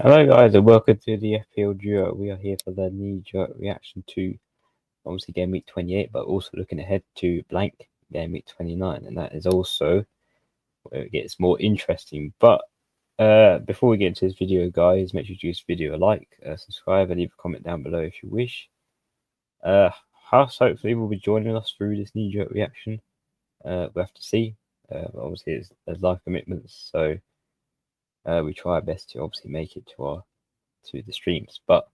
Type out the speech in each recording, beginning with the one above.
Hello guys and welcome to the FPL Duo. We are here for the Kneejerk reaction to obviously game week 28, but also looking ahead to Blank game week 29, and that is also where it gets more interesting. But before we get into this video, guys, make sure you give this video a like, subscribe, and leave a comment down below if you wish. House hopefully will be joining us through this Kneejerk reaction. We'll have to see. Obviously, there's live commitments, so we try our best to obviously make it to the streams. But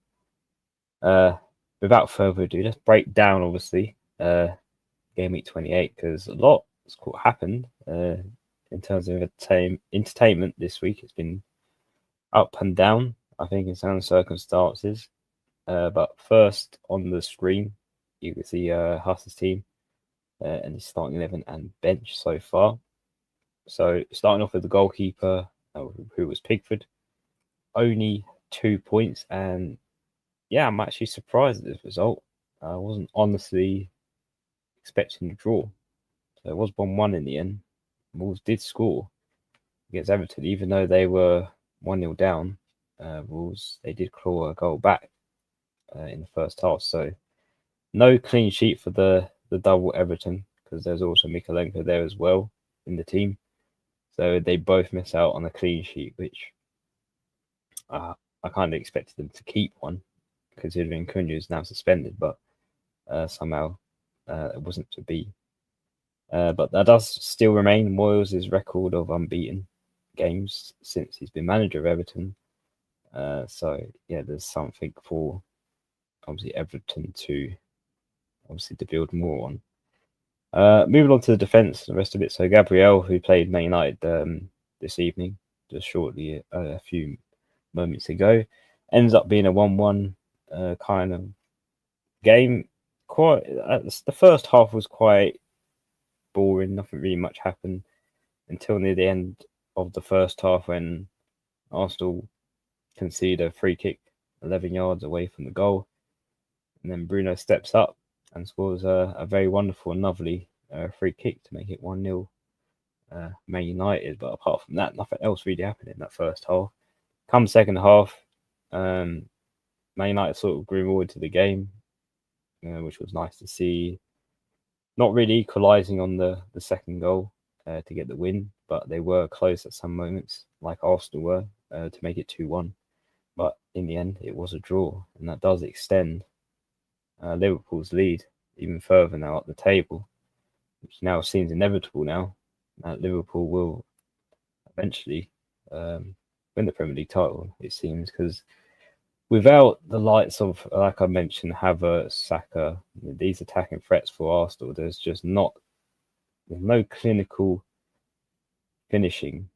without further ado, let's break down obviously game week 28, because a lot has happened in terms of entertainment this week. It's been up and down, I think, in some circumstances. But first on the screen, you can see Huss's team and his starting 11 and bench so far. So starting off with the goalkeeper, who was Pickford, only 2 points, and yeah, I'm actually surprised at this result. I wasn't honestly expecting a draw. So it was 1-1 in the end. Wolves did score against Everton, even though they were 1-0 down. Wolves, they did claw a goal back in the first half. So no clean sheet for the double Everton, because there's also Mikalenko there as well in the team. So they both miss out on a clean sheet, which I kind of expected them to keep one, considering Cunha is now suspended, but somehow it wasn't to be. But that does still remain Moyes' record of unbeaten games since he's been manager of Everton. So yeah, there's something for obviously Everton to build more on. Moving on to the defence, the rest of it. So Gabriel, who played Man United this evening, just shortly a few moments ago, ends up being a 1-1 kind of game. The first half was quite boring. Nothing really much happened until near the end of the first half, when Arsenal concede a free kick 11 yards away from the goal, and then Bruno steps up and scores a very wonderful and lovely free kick to make it 1-0 Man United. But apart from that, nothing else really happened in that first half. Come second half, Man United sort of grew more into the game, which was nice to see. Not really equalising on the second goal to get the win, but they were close at some moments, like Arsenal were, to make it 2-1. But in the end, it was a draw, and that does extend Liverpool's lead even further now up the table, which now seems inevitable now. Liverpool will eventually win the Premier League title, it seems, because without the likes of, like I mentioned, Havertz, Saka, these attacking threats for Arsenal, there's no clinical finishing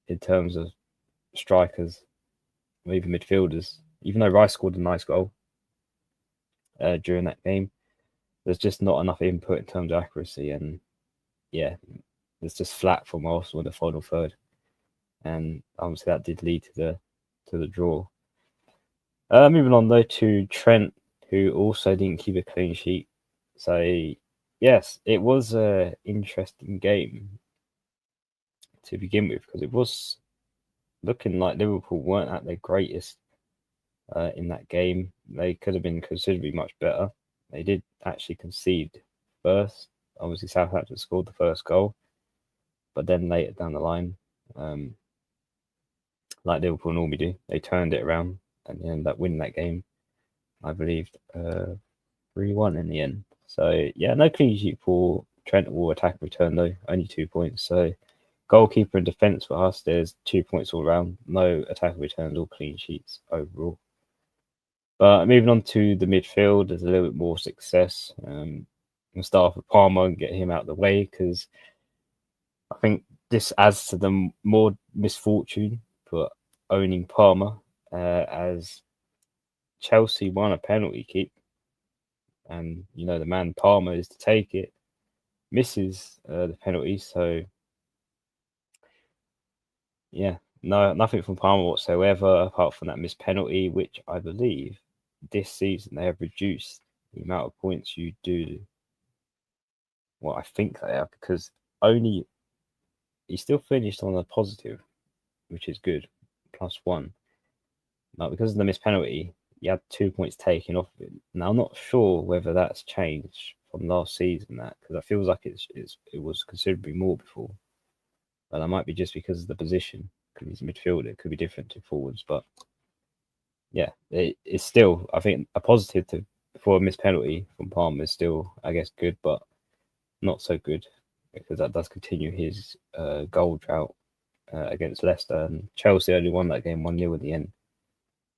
in terms of strikers or even midfielders. Even though Rice scored a nice goal during that game, there's just not enough input in terms of accuracy, and yeah, it's just flat from Arsenal in the final third, and obviously that did lead to the draw. Moving on though to Trent, who also didn't keep a clean sheet. So yes, it was an interesting game to begin with, because it was looking like Liverpool weren't at their greatest in that game. They could have been considerably much better. They did actually concede first. Obviously, Southampton scored the first goal, but then later down the line, like Liverpool normally do, they turned it around and ended up winning that game, I believe, 3-1 in the end. So yeah, no clean sheet for Trent or attack return though, only 2 points. So goalkeeper and defence for us, there's 2 points all around, no attack returns or clean sheets overall. But moving on to the midfield, there's a little bit more success. We'll start off with Palmer and get him out of the way, because I think this adds to the more misfortune for owning Palmer, as Chelsea won a penalty kick, and the man Palmer is to take it, misses the penalty. So yeah, nothing from Palmer whatsoever, apart from that missed penalty, which I believe this season they have reduced the amount of points you do. Well, I think they have, because he still finished on a positive which is good, +1. Now, because of the missed penalty, you had 2 points taken off of it. Now, I'm not sure whether that's changed from last season, that because it feels like it was considerably more before. But that might be just because of the position, because he's a midfielder. It could be different to forwards, but yeah, it's still, I think, a positive for a missed penalty from Palmer is still, I guess, good, but not so good because that does continue his goal drought against Leicester, and Chelsea only won that game 1-0 in the end.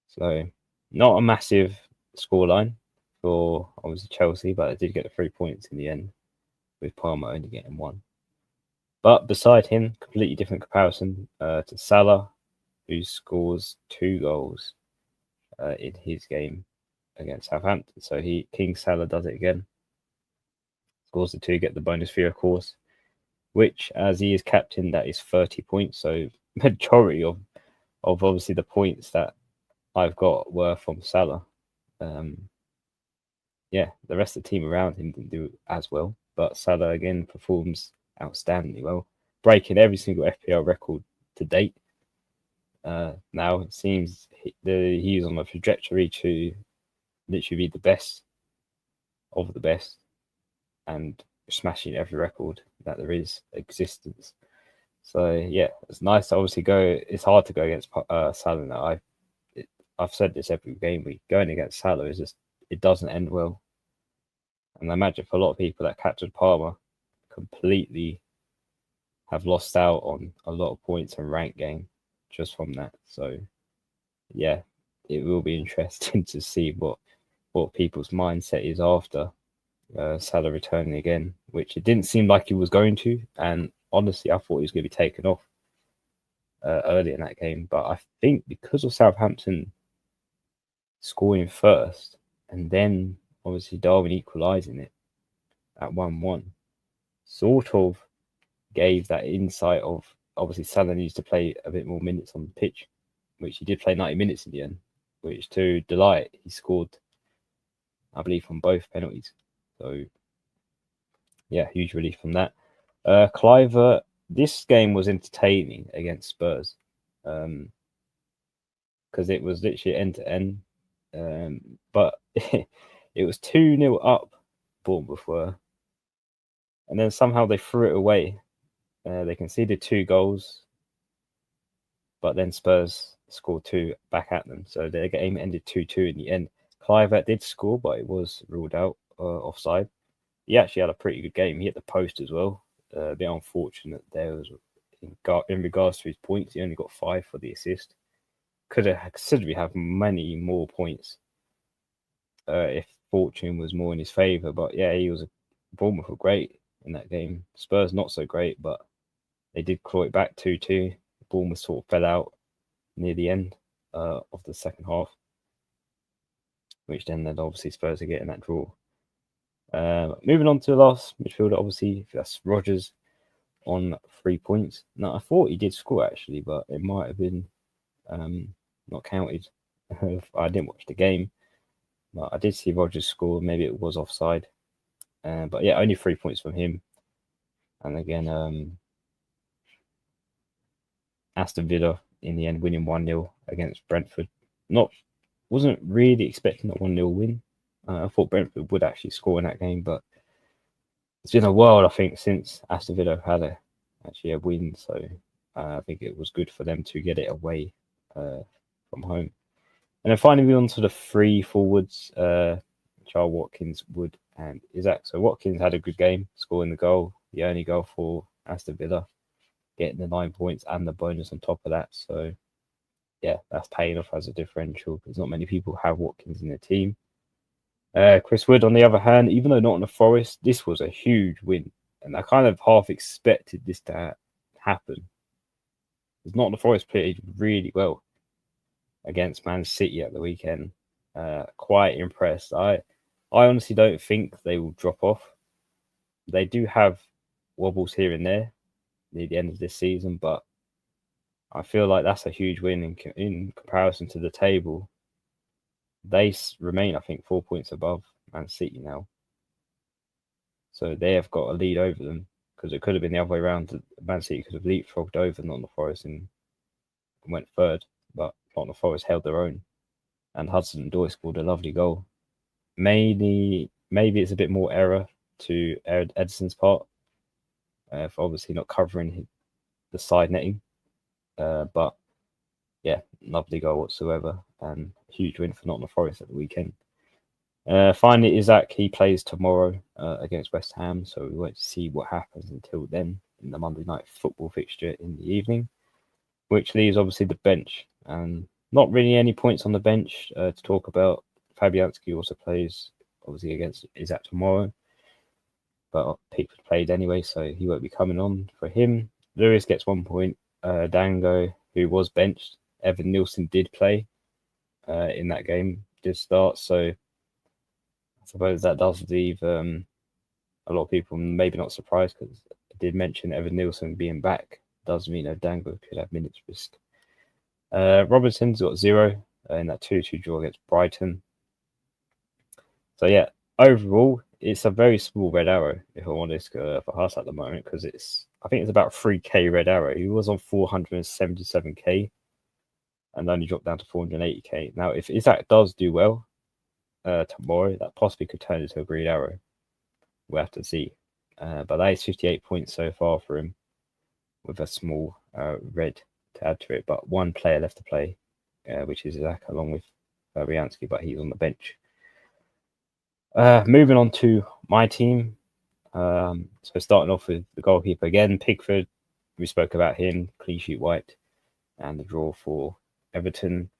So not a massive scoreline for obviously Chelsea, but they did get the 3 points in the end, with Palmer only getting 1. But beside him, completely different comparison to Salah, who scores 2 goals in his game against Southampton. So King Salah does it again. Scores the 2, get the bonus 3, of course, which, as he is captain, that is 30 points. So majority of obviously the points that I've got were from Salah. Yeah, the rest of the team around him didn't do as well, but Salah again performs outstandingly well, breaking every single FPL record to date. Now it seems he's on a trajectory to literally be the best of the best and smashing every record that there is existence. So yeah, it's nice to obviously go. It's hard to go against Salah now. I've said this every game week. Going against Salah is just, it doesn't end well. And I imagine for a lot of people that captured Palmer completely have lost out on a lot of points and rank game just from that. So yeah, it will be interesting to see what people's mindset is after Salah returning again, which it didn't seem like he was going to. And honestly, I thought he was going to be taken off early in that game. But I think because of Southampton scoring first and then obviously Darwin equalising it at 1-1, sort of gave that insight of obviously Salah needs to play a bit more minutes on the pitch, which he did play 90 minutes in the end, which to delight, he scored, I believe, from both penalties. So yeah, huge relief from that. Cliver, this game was entertaining against Spurs because it was literally end to end. But it was 2-0 up, Bournemouth were. And then somehow they threw it away. They conceded 2 goals, but then Spurs scored 2 back at them. So their game ended 2-2 in the end. Cliver did score, but it was ruled out offside. He actually had a pretty good game. He hit the post as well. A bit unfortunate there was in regards to his points. He only got 5 for the assist. Could have considerably have many more points if fortune was more in his favour. But yeah, Bournemouth were great in that game. Spurs not so great, but they did claw it back 2-2. Bournemouth sort of fell out near the end of the second half, which then led obviously Spurs are getting that draw. Moving on to the last midfielder, obviously that's Rodgers on 3 points. Now I thought he did score actually, but it might have been not counted. I didn't watch the game, but I did see Rodgers score. Maybe it was offside, but yeah, only 3 points from him. And again, Aston Villa in the end winning 1-0 against Brentford. Wasn't really expecting that 1-0 win. I thought Brentford would actually score in that game, but it's been a while, I think, since Aston Villa had actually a win. So I think it was good for them to get it away from home. And then finally, on to the 3 forwards, Charles Watkins, Wood, and Isaac. So Watkins had a good game, scoring the goal, the only goal for Aston Villa, getting the 9 points and the bonus on top of that. So yeah, that's paying off as a differential because not many people have Watkins in their team. Chris Wood, on the other hand, even though not in the Forest, this was a huge win. And I kind of half expected this to happen. Because not in the Forest played really well against Man City at the weekend. Quite impressed. I honestly don't think they will drop off. They do have wobbles here and there near the end of this season, but I feel like that's a huge win in comparison to the table. They remain, I think, 4 points above Man City now. So they have got a lead over them because it could have been the other way around. Man City could have leapfrogged over Nottingham Forest in and went third, but Nottingham Forest held their own, and Hudson Odoi scored a lovely goal. Maybe it's a bit more error to Edison's part for obviously not covering the side netting, but yeah, lovely goal whatsoever, and huge win for Nottingham Forest at the weekend. Finally, Isaac, he plays tomorrow against West Ham, so we won't see what happens until then in the Monday night football fixture in the evening, which leaves obviously the bench, and not really any points on the bench to talk about. Fabianski also plays obviously against Isaac tomorrow, but Pickford played anyway, so he won't be coming on for him. Lewis gets 1 point. Dango, who was benched, Evan Nielsen did play in that game, did start, so I suppose that does leave a lot of people maybe not surprised, because I did mention Evan Nielsen being back. Does mean Dango could have minutes risk. Robertson's got 0 in that 2-2 draw against Brighton. So yeah, overall, it's a very small red arrow, if I'm honest, for us at the moment, because I think it's about 3k red arrow. He was on 477k and only dropped down to 480k. Now, if Isaac does do well tomorrow, that possibly could turn into a green arrow. We'll have to see. But that is 58 points so far for him, with a small red to add to it. But one player left to play, which is Isaac, along with Fabianski, but he's on the bench. Moving on to my team. So starting off with the goalkeeper again, Pickford. We spoke about him, clean sheet wiped, and the draw for Everton.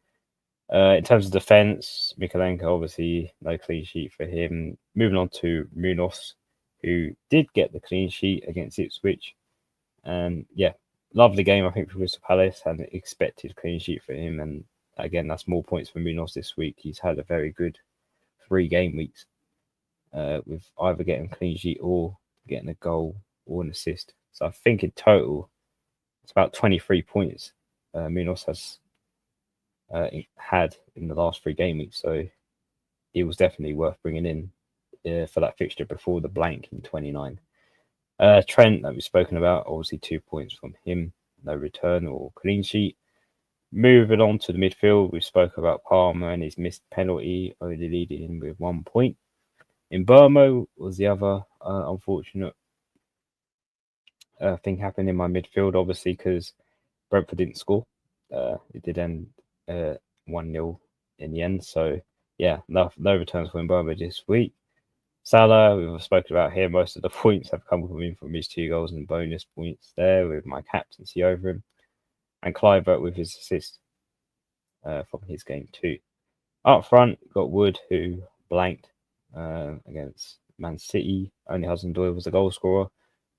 In terms of defence, Mikalenko, obviously no clean sheet for him. Moving on to Munoz, who did get the clean sheet against Ipswich. And yeah, lovely game, I think, for Crystal Palace, and expected clean sheet for him. And again, that's more points for Munoz this week. He's had a very good 3 game weeks, with either getting a clean sheet or getting a goal or an assist. So I think in total, it's about 23 points Munoz has had in the last 3 game weeks. So it was definitely worth bringing in for that fixture before the blank in 29. Trent, that we've spoken about, obviously 2 points from him, no return or clean sheet. Moving on to the midfield, we spoke about Palmer and his missed penalty, only leading him with 1 point. In Burmo was the other unfortunate thing happened in my midfield, obviously, because Brentford didn't score. It did end 1-0 in the end. So, yeah, no returns for Mbama this week. Salah, we've spoken about here. Most of the points have come from him from his 2 goals and bonus points there with my captaincy over him. And Kluivert with his assist from his game too. Up front, got Wood, who blanked against Man City. Only Hudson-Odoi was the goal scorer.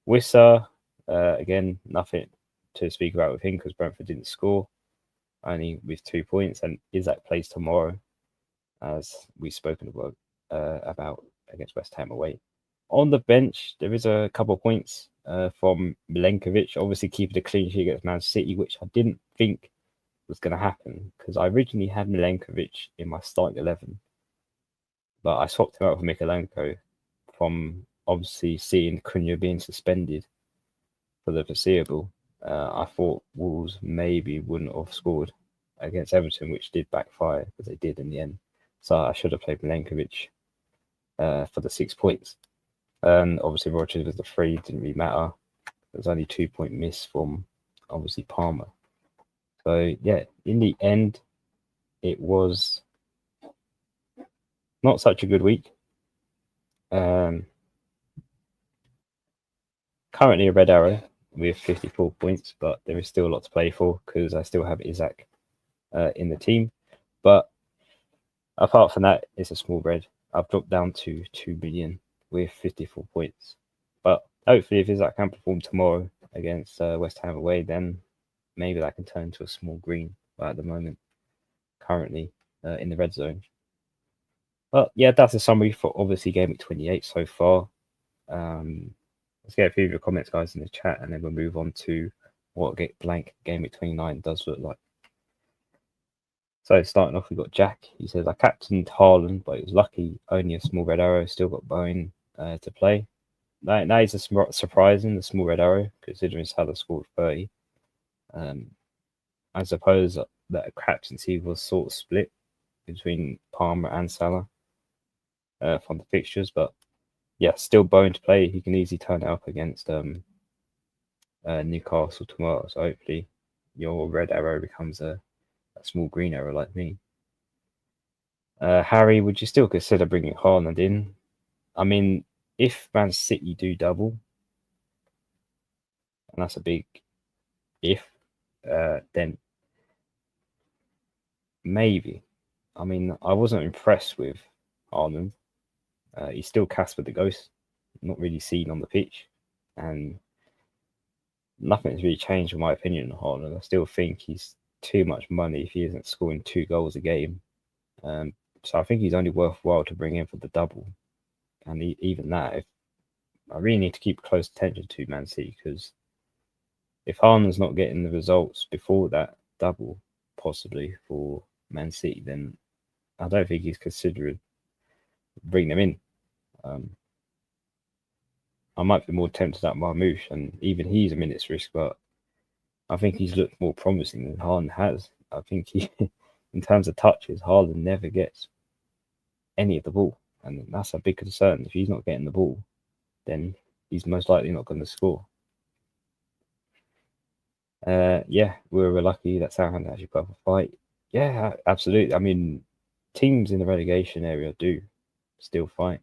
Wissa, again, nothing to speak about with him because Brentford didn't score, only with 2 points. And Isaac plays tomorrow, as we've spoken about against West Ham away. On the bench, there is a couple of points from Milenkovic, obviously keeping a clean sheet against Man City, which I didn't think was going to happen because I originally had Milenkovic in my starting 11, but I swapped him out for Mikalenko from obviously seeing Cunha being suspended for the foreseeable. I thought Wolves maybe wouldn't have scored against Everton, which did backfire because they did in the end. So I should have played Milenkovic for the 6 points. And obviously Rogers with the 3 didn't really matter. There was only 2-point miss from obviously Palmer. So yeah, in the end, it was not such a good week. Currently a red arrow with 54 points, but there is still a lot to play for because I still have Isaac in the team. But apart from that, it's a small red. I've dropped down to 2 million with 54 points. But hopefully, if Isaac can perform tomorrow against West Ham away, then maybe that can turn into a small green. But at the moment, currently in the red zone. But yeah, that's a summary for obviously Game Week 28 so far. Let's get a few of your comments, guys, in the chat, and then we'll move on to what Blank Game Week 29 does look like. So starting off, we've got Jack. He says, I captained Haaland, but it was lucky. Only a small red arrow. Still got Bowen to play. That is surprising, the small red arrow, considering Salah scored 30. I suppose that a captaincy was sort of split between Palmer and Salah from the fixtures, but yeah, still Bowen to play. He can easily turn it up against Newcastle tomorrow. So hopefully your red arrow becomes a small green arrow like me. Harry, would you still consider bringing Haaland in? I mean, if Man City do double, and that's a big if, then maybe. I mean, I wasn't impressed with Haaland. He's still Casper the Ghost, not really seen on the pitch, and nothing's really changed in my opinion on Haaland. I still think he's too much money if he isn't scoring 2 goals a game. So I think he's only worthwhile to bring in for the double, and even that, I really need to keep close attention to Man City because if Haaland's not getting the results before that double, possibly for Man City, then I don't think he's considered bring them in. I might be more tempted at Marmoush, and even he's a minute's risk, but I think he's looked more promising than Haaland has. I think he, in terms of touches, Haaland never gets any of the ball, and that's a big concern. If he's not getting the ball, then he's most likely not going to score. Yeah, we were lucky that Southampton actually put up a fight. Yeah, absolutely. I mean, teams in the relegation area do still fight.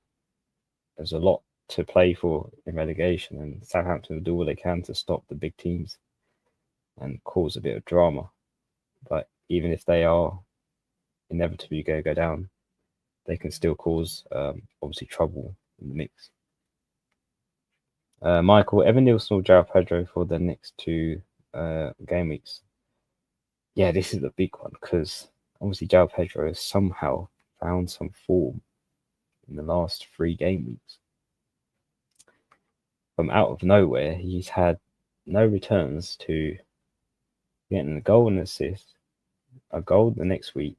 There's a lot to play for in relegation, and Southampton will do all they can to stop the big teams and cause a bit of drama. But even if they are inevitably going to go down, they can still cause obviously trouble in the mix. Michael, Evan Nielsen or João Pedro for the next 2 game weeks? Yeah, this is the big one because obviously João Pedro has somehow found some form in the last 3 game weeks. From out of nowhere, he's had no returns to getting a goal and assist, a goal the next week,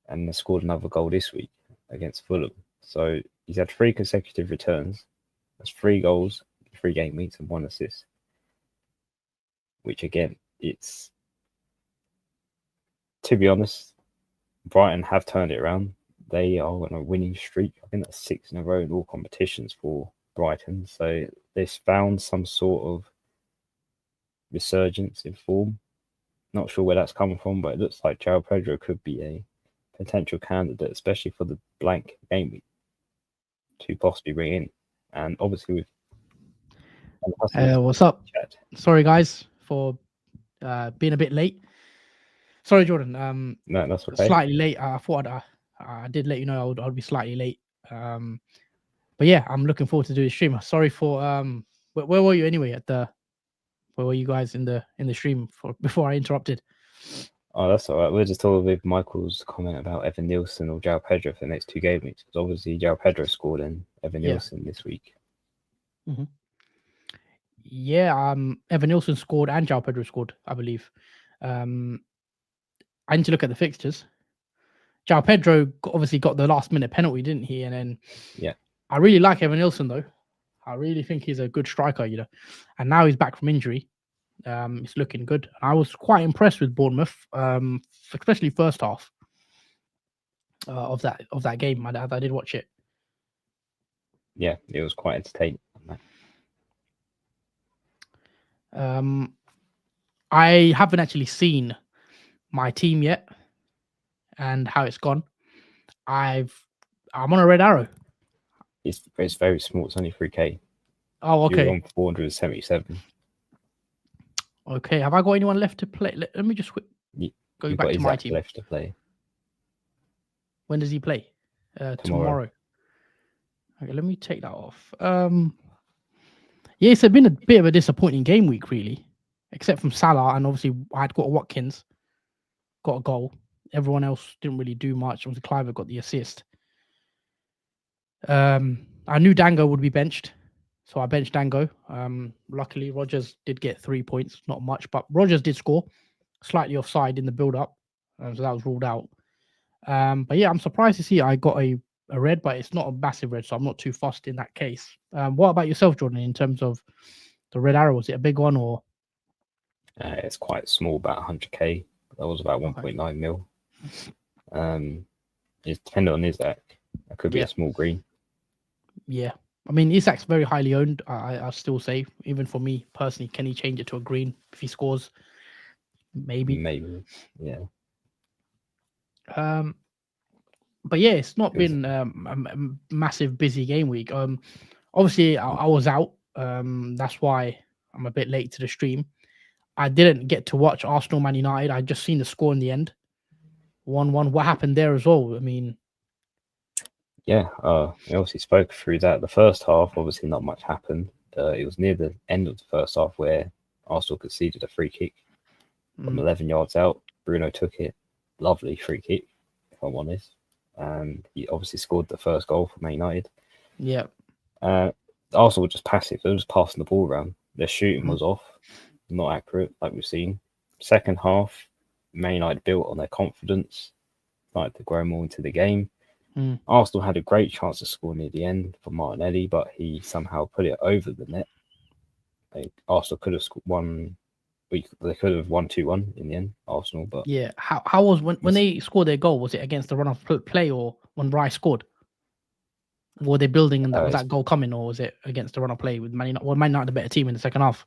and has scored another goal this week against Fulham. So he's had 3 consecutive returns. That's 3 goals, 3 game weeks, and 1 assist. Which again, it's, to be honest, Brighton have turned it around. They are on a winning streak. I think that's 6 in a row in all competitions for Brighton. So they've found some sort of resurgence in form. Not sure where that's coming from, but it looks like João Pedro could be a potential candidate, especially for the blank game week, to possibly bring in. And obviously with what's up? Chat. Sorry guys for being a bit late. Sorry, Jordan. No, that's okay. Slightly late. I thought I did let you know I would be slightly late. But yeah, I'm looking forward to doing the stream. Sorry for where were you anyway? Where were you guys in the stream before I interrupted? Oh, that's all right. We're just talking with Michael's comment about Evan Nielsen or João Pedro for the next 2 game weeks. Because obviously João Pedro scored and Evan Nielsen this week. Mm-hmm. Yeah, Evan Nielsen scored and João Pedro scored, I believe. I need to look at the fixtures. João Pedro obviously got the last minute penalty, didn't he? And then I really like Evan Nielsen though. I really think he's a good striker, And now he's back from injury. It's looking good. I was quite impressed with Bournemouth, especially first half of that game. I did watch it. Yeah, it was quite entertaining. I haven't actually seen my team yet and how it's gone. I'm on a red arrow. It's very small. It's only 3K. Oh, okay. You're on 477. Okay, have I got anyone left to play? Let me just go back to my team. Left to play. When does he play? Tomorrow. Okay, let me take that off. Yeah, it's been a bit of a disappointing game week, really, except from Salah, and obviously I had got Watkins, got a goal. Everyone else didn't really do much. Obviously, Cliver got the assist. I knew Dango would be benched, so I benched Dango. Luckily, Rogers did get 3 points, not much, but Rogers did score, slightly offside in the build-up, so that was ruled out. But yeah, I'm surprised to see I got a red, but it's not a massive red, so I'm not too fussed in that case. What about yourself, Jordan, in terms of the red arrow? Was it a big one or? It's quite small, about 100k. That was about 1.9 mil. It's dependent on Isaac. That could be a small green. Yeah. I mean, Isak's very highly owned. I still say, even for me personally, can he change it to a green if he scores? Maybe. Yeah. But yeah, it's not been a massive busy game week. Obviously, I was out. That's why I'm a bit late to the stream. I didn't get to watch Arsenal Man United. I just seen the score in the end, 1-1. What happened there as well? I mean, yeah, we obviously spoke through that. The first half, obviously, not much happened. It was near the end of the first half where Arsenal conceded a free kick from 11 yards out. Bruno took it. Lovely free kick, if I'm honest. And he obviously scored the first goal for Man United. Yeah. Arsenal were just passive. They were just passing the ball around. Their shooting was off, not accurate, like we've seen. Second half, Man United built on their confidence, started to grow more into the game. Arsenal had a great chance to score near the end for Martinelli, but he somehow put it over the net. Arsenal could have won. They could have won 2-1 in the end, Arsenal. But yeah, how was when they scored their goal? Was it against the run of play or when Rice scored? Were they building and was that goal coming, or was it against the run of play with Man United? Well, Man United a better team in the second half.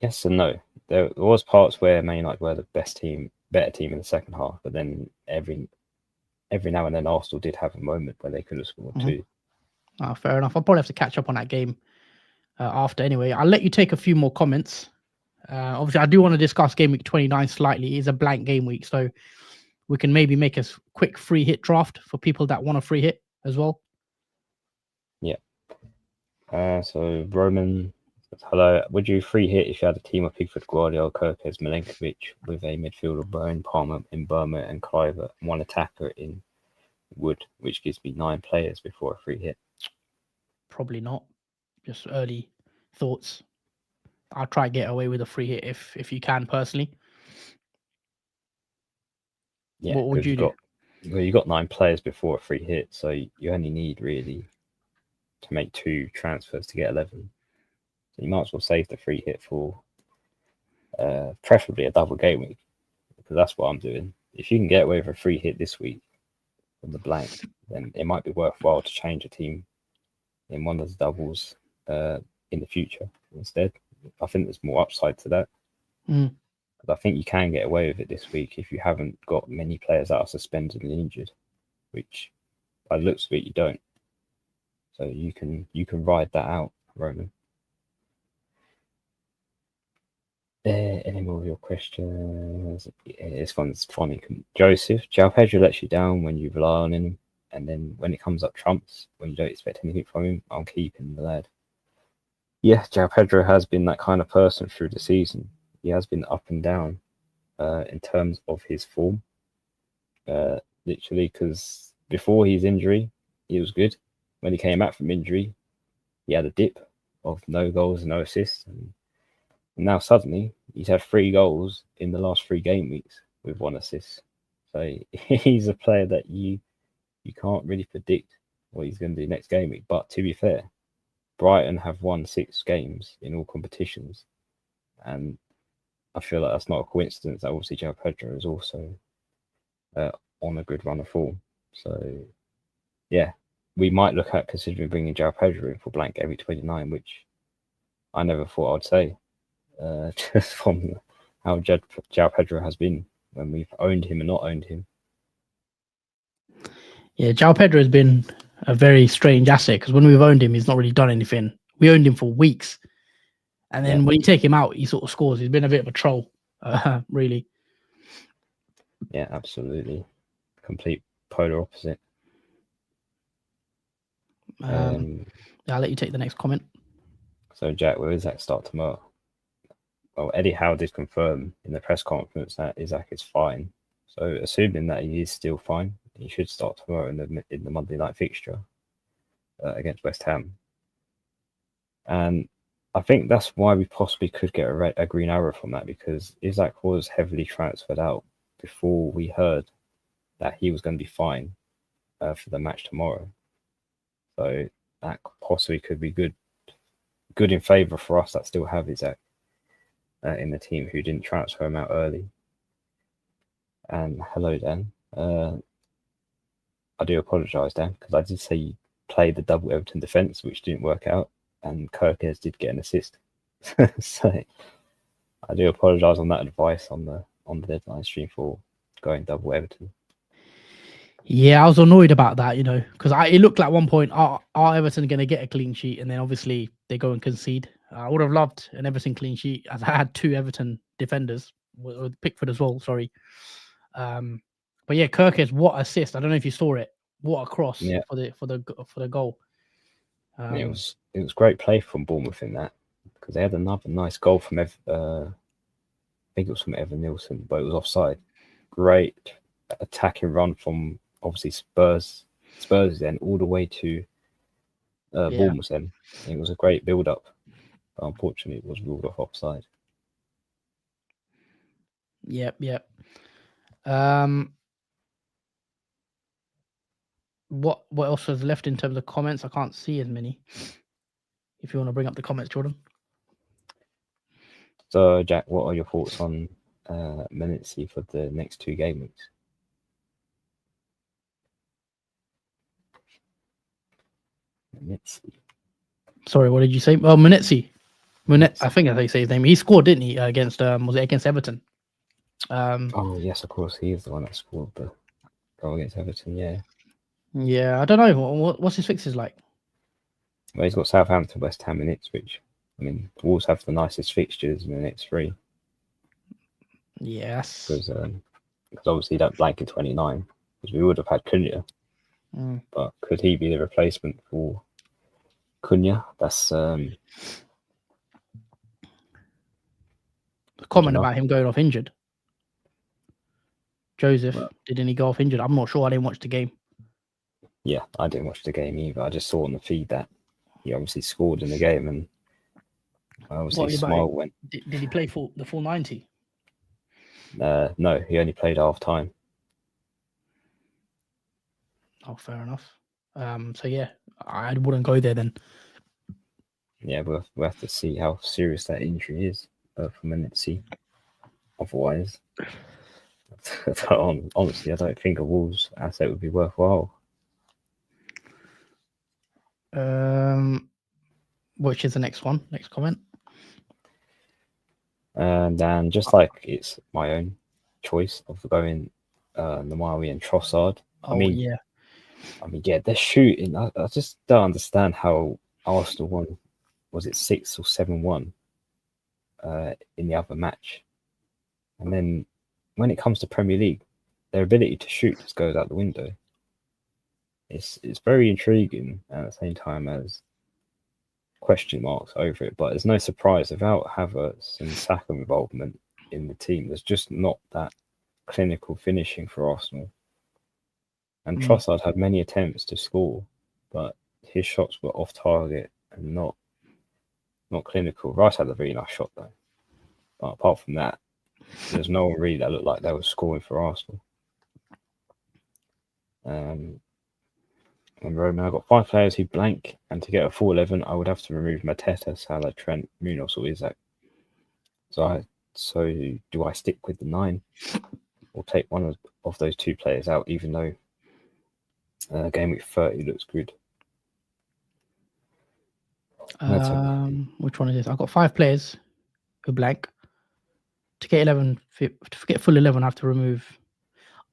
Yes and no. There was parts where Man United were the better team in the second half, but then every now and then Arsenal did have a moment where they could have scored too. Oh, fair enough. I'll probably have to catch up on that game after. Anyway, I'll let you take a few more comments. Obviously, I do want to discuss game week 29 slightly. It's a blank game week, so we can maybe make a quick free hit draft for people that want a free hit as well. Yeah. So Roman, hello. Would you free hit if you had a team of Pickford, Guardiola, Kirkes, Milenkovic with a midfielder, Bowen, Palmer, in Burma, and Cliver, and one attacker in Wood, which gives me 9 players before a free hit? Probably not. Just early thoughts. I'll try to get away with a free hit if you can personally. Yeah, what would you do? You got 9 players before a free hit, so you only need really to make 2 transfers to get 11. So you might as well save the free hit for preferably a double game week, because that's what I'm doing. If you can get away with a free hit this week on the blank, then it might be worthwhile to change a team in one of the doubles in the future instead. I think there's more upside to that. But I think you can get away with it this week if you haven't got many players that are suspended and injured, which by the looks of it you don't. So you can ride that out, Roman. Any more of your questions? This one's funny. Joseph, João Pedro lets you down when you rely on him, and then when it comes up trumps, when you don't expect anything from him, I'm keeping the lad. Yeah, João Pedro has been that kind of person through the season. He has been up and down in terms of his form. Literally, because before his injury, he was good. When he came back from injury, he had a dip of no goals, no assists. And now suddenly, he's had 3 goals in the last 3 game weeks with 1 assist. So he's a player that you can't really predict what he's going to do next game week. But to be fair, Brighton have won 6 games in all competitions. And I feel like that's not a coincidence that obviously João Pedro is also on a good run of form. So, yeah, we might look at considering bringing João Pedro in for blank Gameweek 29, which I never thought I'd say, just from how João Pedro has been when we've owned him and not owned him. Yeah, João Pedro has been a very strange asset because when we've owned him, he's not really done anything. We owned him for weeks. And then when you take him out, he sort of scores. He's been a bit of a troll, really. Yeah, absolutely. Complete polar opposite. I'll let you take the next comment. So, Jack, will Isaac start tomorrow? Well, Eddie Howe did confirm in the press conference that Isaac is fine. So, assuming that he is still fine, he should start tomorrow in the Monday night fixture against West Ham. And I think that's why we possibly could get a green arrow from that, because Isaac was heavily transferred out before we heard that he was going to be fine for the match tomorrow. So that possibly could be good in favour for us that still have Isaac. in the team who didn't transfer him out early. And hello, Dan. I do apologise, Dan, because I did say you played the double Everton defence, which didn't work out, and Kirkes did get an assist. So I do apologise on that advice on the deadline stream for going double Everton. Yeah, I was annoyed about that, because it looked like at one point, are Everton going to get a clean sheet? And then obviously they go and concede. I would have loved an Everton clean sheet, as I had 2 Everton defenders, with Pickford as well, sorry. But yeah, Kirkes, what assist. I don't know if you saw it. What a cross for the goal. It was great play from Bournemouth in that, because they had another nice goal from I think it was from Evan Nielsen, but it was offside. Great attacking run from obviously Spurs then all the way to Bournemouth then. It was a great build up, but unfortunately it was ruled off offside. Yep. What else was left in terms of comments? I can't see as many. If you want to bring up the comments, Jordan. So, Jack, what are your thoughts on Menetzi for the next 2 game weeks? Menetzi. Sorry, what did you say? Oh, Menetzi. I think that's how you say his name. He scored, didn't he? Against was it against Everton? Oh yes, of course, he is the one that scored the goal against Everton. Yeah. Yeah, I don't know. What's his fixtures like? Well, he's got Southampton, West Ham, and Ipswich. I mean, Wolves have the nicest fixtures in the next 3. Yes. Because obviously that blank in 29, because we would have had Cunha. But could he be the replacement for Cunha? That's the comment about him going off injured. Joseph, didn't he go off injured? I'm not sure. I didn't watch the game. Yeah, I didn't watch the game either. I just saw on the feed that he obviously scored in the game, and obviously smile went. Did he play the full 90? No, he only played half time. Oh, fair enough. So yeah, I wouldn't go there then. Yeah, we'll have to see how serious that injury is for Menetzi. Otherwise, honestly, I don't think a Wolves asset would be worthwhile. Which is the next one? Next comment. And then, just like it's my own choice of going Namawi and Trossard. I mean, they're shooting. I just don't understand how Arsenal won. Was it 6 or 7-1 in the other match? And then when it comes to Premier League, their ability to shoot just goes out the window. It's very intriguing at the same time as question marks over it. But there's no surprise without Havertz and Saka involvement in the team. There's just not that clinical finishing for Arsenal. And Trossard had many attempts to score, but his shots were off target and not clinical. Rice had a very nice shot though. But apart from that, there's no one really that looked like they were scoring for Arsenal. And Roman, I've got 5 players who blank, and to get a full 11, I would have to remove Mateta, Salah, Trent, Munoz, or Isaac. So do I stick with the 9 or take one of those 2 players out, even though game week 30 looks good? Which one is this? I've got 5 players who blank. To get 11, to get full 11, I have to remove.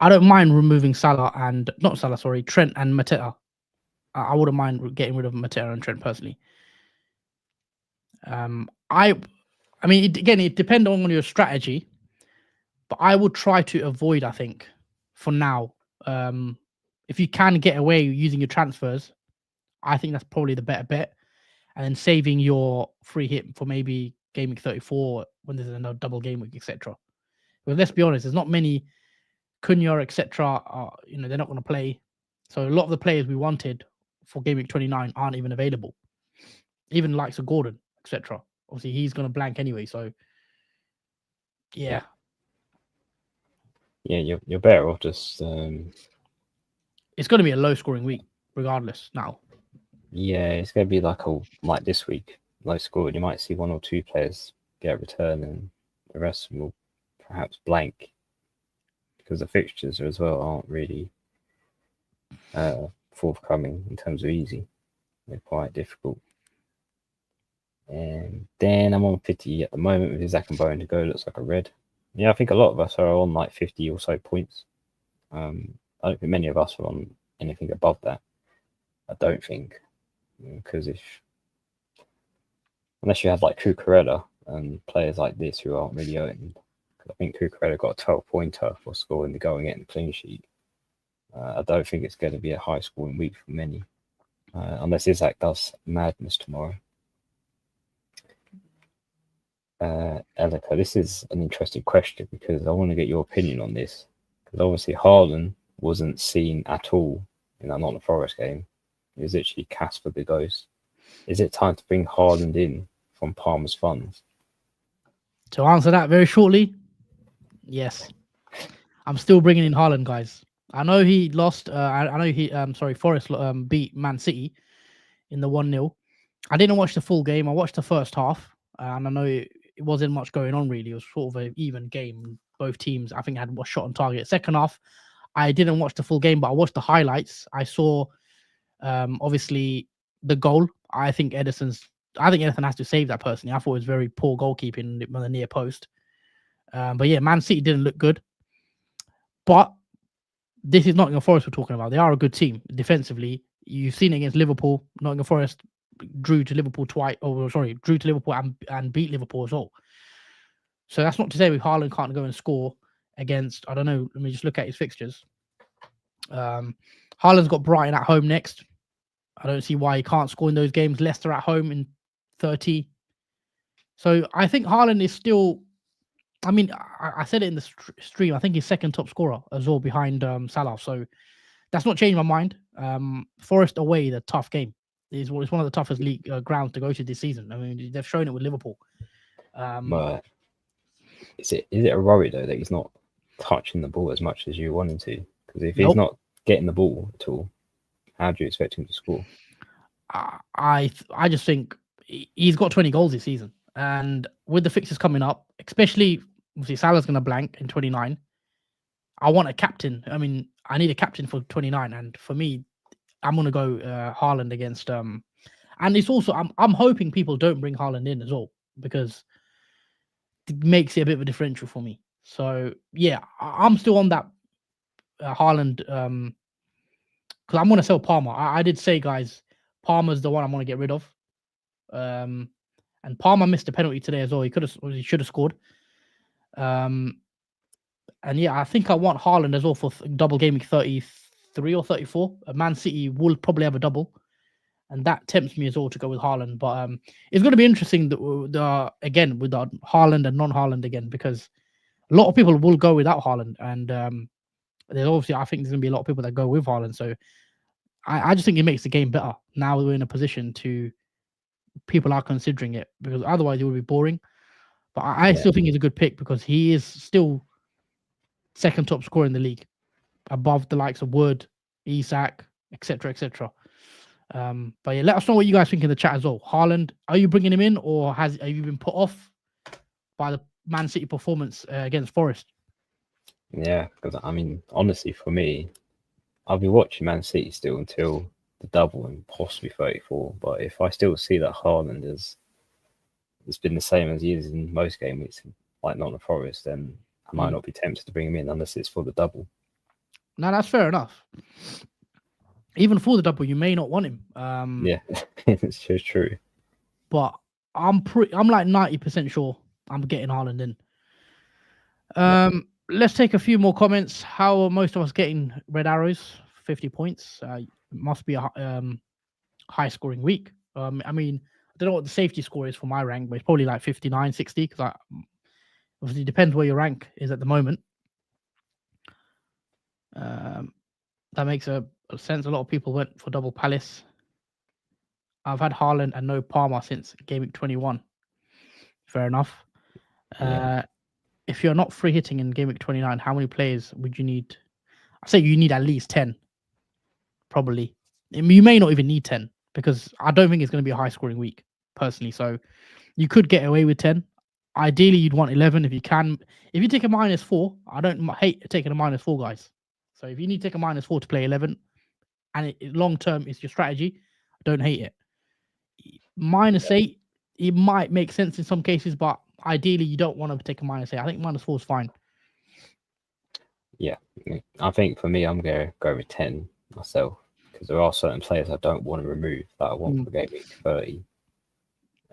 I don't mind removing Trent and Mateta. I wouldn't mind getting rid of Mateta and Trent personally. I mean, it depends on your strategy, but I would try to avoid. I think for now, if you can get away using your transfers, I think that's probably the better bet. And then saving your free hit for maybe game week 34 when there's another double game week, etc. But let's be honest, there's not many Cunha, etc. They're not going to play. So a lot of the players we wanted for game week 29 aren't even available. Even the likes of Gordon, etc. Obviously, he's going to blank anyway. So yeah, you're better off just. It's going to be a low scoring week, regardless. Now. Yeah, it's going to be like this week, low scoring. You might see 1 or 2 players get a return, and the rest will perhaps blank because the fixtures as well aren't really forthcoming in terms of easy. They're quite difficult. And then I'm on 50 at the moment with Zach and Bowen to go. Looks like a red. Yeah, I think a lot of us are on like 50 or so points. I don't think many of us are on anything above that. I don't think, because unless you have like Cucurella and players like this who aren't really earning. I think Cucurella got a 12-pointer for scoring the goal and getting the clean sheet. I don't think it's going to be a high scoring week for many, unless Isaac does madness tomorrow. Elika, this is an interesting question because I want to get your opinion on this. Because obviously Haaland wasn't seen at all in that Nottingham Forest game. He was literally Casper the Ghost. Is it time to bring Haaland in from Parma's funds? To answer that very shortly, yes. I'm still bringing in Haaland, guys. I know he lost. I know he. Forest beat Man City in the 1-0. I didn't watch the full game. I watched the first half, and I know it wasn't much going on really. It was sort of an even game. Both teams, I think, had a shot on target. Second half, I didn't watch the full game, but I watched the highlights. I saw, obviously, the goal. I think Edison has to save that personally. I thought it was very poor goalkeeping on the near post. But yeah, Man City didn't look good. But this is Nottingham Forest we're talking about. They are a good team defensively. You've seen it against Liverpool. Nottingham Forest drew to Liverpool twice. Drew to Liverpool and beat Liverpool as well. So that's not to say Haaland can't go and score against, I don't know, let me just look at his fixtures. Haaland's got Brighton at home next. I don't see why he can't score in those games. Leicester at home in 30. So I think Haaland is still, I mean, I said it in the stream, I think he's second top scorer as well behind Salah. So that's not changed my mind. Forest away, the tough game. It's one of the toughest league grounds to go to this season. I mean, they've shown it with Liverpool. But is it a worry though that he's not touching the ball as much as you want him to? Because if he's not getting the ball at all, how do you expect him to score? I just think he's got 20 goals this season, and with the fixtures coming up, especially obviously Salah's going to blank in 29. I want a captain. I mean, I need a captain for 29, and for me, I'm going to go Haaland against. And it's also I'm hoping people don't bring Haaland in as well because it makes it a bit of a differential for me. So yeah, I'm still on that Haaland because I'm going to sell Palmer. I did say, guys, Palmer's the one I'm going to get rid of. And Palmer missed a penalty today as well. He should have scored. And yeah, I think I want Haaland as well for double game week 33 or 34. Man City will probably have a double, and that tempts me as well to go with Haaland. But it's going to be interesting again with the Haaland and non-Haaland again, because a lot of people will go without Haaland, and there's obviously, I think there's going to be a lot of people that go with Haaland. So I just think it makes the game better now we're in a position to people are considering it, because otherwise it would be boring. But I still think he's a good pick because he is still second top scorer in the league, above the likes of Wood, Isak, etc., etc. But yeah, let us know what you guys think in the chat as well. Haaland, are you bringing him in, or have you been put off by the Man City performance against Forest? Yeah, because I mean, honestly, for me, I'll be watching Man City still until the double and possibly 34. But if I still see that Haaland it's been the same as he is in most game weeks, like Nottingham Forest, then I might not be tempted to bring him in unless it's for the double. No, that's fair enough. Even for the double, you may not want him. Yeah, it's just true. But I'm like 90% sure I'm getting Haaland in. Let's take a few more comments. How are most of us getting red arrows? 50 points. It must be a high scoring week. I mean, I don't know what the safety score is for my rank, but it's probably like 59, 60, because obviously it depends where your rank is at the moment. That makes a sense. A lot of people went for double Palace. I've had Haaland and no Palmer since game week 21. Fair enough. If you're not free hitting in game week 29, how many players would you need? I say you need at least 10. Probably. You may not even need 10, because I don't think it's going to be a high scoring week, personally. So you could get away with 10. ideally you'd want 11 if you can. If you take a -4, I don't hate taking a -4, guys. So if you need to take a -4 to play 11, and long term is your strategy, don't hate it. -8, it might make sense in some cases, but ideally you don't want to take a -8. I think -4 is fine. Yeah, I think for me, I'm going to go with 10 myself because there are certain players I don't want to remove that I want for game week 30.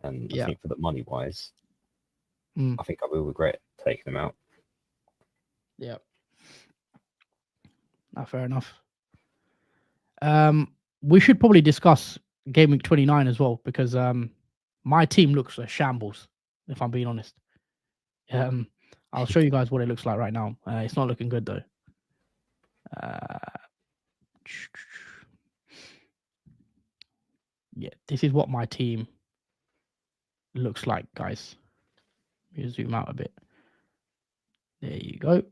And I think for the money wise, I think I will regret taking them out. Yeah. Fair enough. We should probably discuss game week 29 as well, because my team looks a shambles, if I'm being honest. I'll show you guys what it looks like right now. It's not looking good though. Yeah, this is what my team looks like, guys. Let me zoom out a bit. There you go.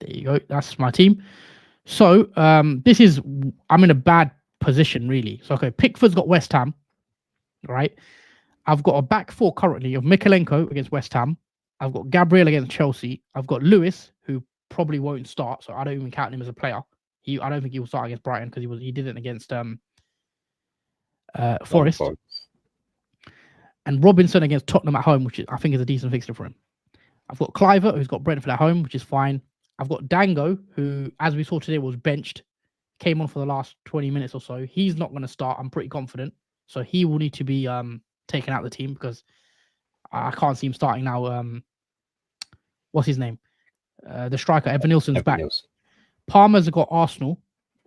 There you go. That's my team. So I'm in a bad position, really. So okay, Pickford's got West Ham, right? I've got a back four currently of Mikalenko against West Ham. I've got Gabriel against Chelsea. I've got Lewis, who probably won't start, so I don't even count him as a player. I don't think he will start against Brighton because he didn't against Forest. And Robinson against Tottenham at home, which I think is a decent fixture for him. I've got Cliver, who's got Brentford at home, which is fine. I've got Dango, who, as we saw today, was benched, came on for the last 20 minutes or so. He's not going to start, I'm pretty confident. So he will need to be taken out of the team because I can't see him starting now. What's his name? The striker, Evan Nilsson's back. Palmer's got Arsenal,